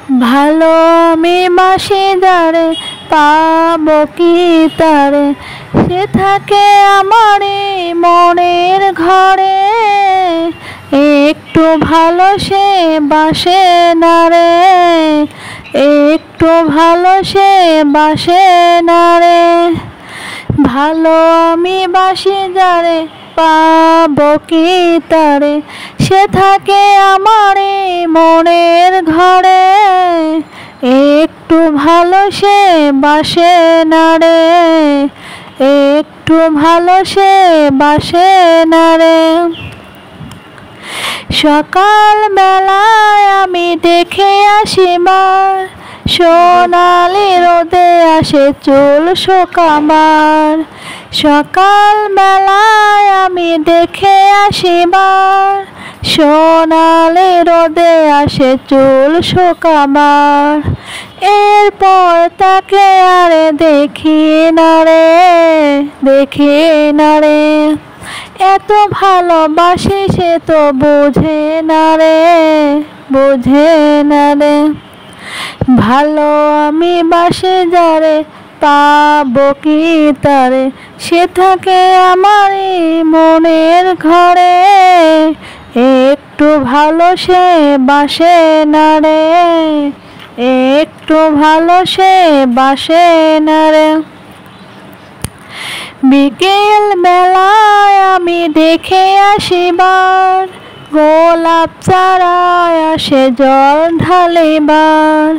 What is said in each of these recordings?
ভালো আমি বাসি যারে, পাবো কি তারে, সে থাকে আমারই মনের ঘরে। একটু ভালো সে বাসে না রে, একটু ভালো সে বাসে না রে। ভালো আমি বাসি যারে, পাবো কি তারে, সে থাকে আমারই মনের ঘরে। একটু ভালো সে বাসে না রে, একটু ভালো সে বাসে না রে। সকাল বেলায় আমি দেখে আসি মার, সোনালি রোদে আসে চুল শোকাবার। সকাল বেলায় আমি দেখে আসি মার, সোনালি রোদে আসে চুল শোকাবার। এরপর তাকে আর দেখি না রে, দেখি না রে। এত ভালোবাসি সে তো বোঝে না রে, বোঝে না রে। ভালো আমি বাসি যারে, পাবো কি তারে, সে থাকে আমারই মনের ঘরে। একটু ভালো সে বাসে না রে, একটু ভালো সে বাসে না রে। বিকেল বেলায় আমি দেখে আসিবার, গোলাপ চারায় আসে জল ঢালিবার।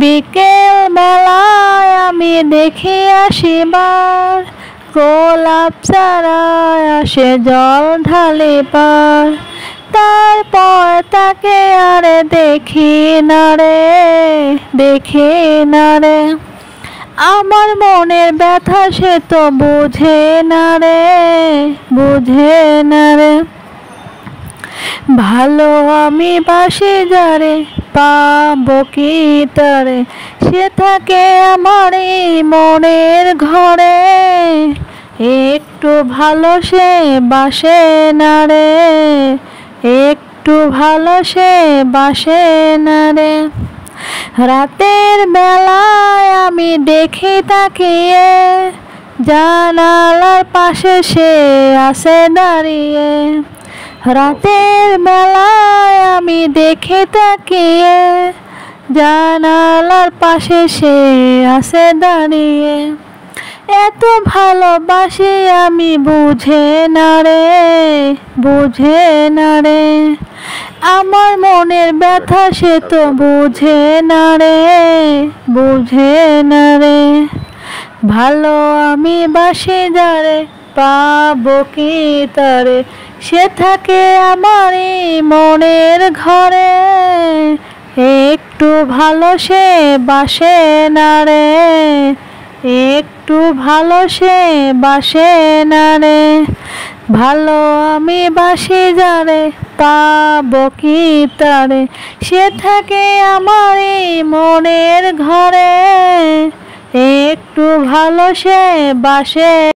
বিকেল বেলায় আমি দেখে আসিবার, গোলাপ চারায় আসে জল ঢালিবার। তারপর তাকে আর দেখি না রে, দেখি না রে। আমার মনের ব্যথা সে তো বুঝে না রে, বুঝে না রে। ভালো আমি বাসি যারে, পাবো কি তারে, সে থাকে আমারই মনের ঘরে। একটু ভালো সে বাসে না রে, একটু ভালো সে বাসে না রে। রাতের বেলায় আমি দেখি তাকিয়ে, জানালার পাশে সে আছে দাঁড়িয়ে। রাতের বেলায় আমি দেখি তাকিয়ে, জানালার পাশে সে আছে দাঁড়িয়ে। এত ভালোবাসি আমি বুঝে না রে, বুঝে না রে। আমার মনের ব্যথা সে তো বুঝে না রে, বুঝে না রে। ভালো আমি বাসি যারে, পাবো কি তারে, সে থাকে আমারই মনের ঘরে। একটু ভালো সে বাসে না রে, একটু ভালো সে বাসে না রে। ভালো আমি বাসি যারে, পাবো কি তারে, সে থাকে আমারই মনের ঘরে। একটু ভালো সে বাসে।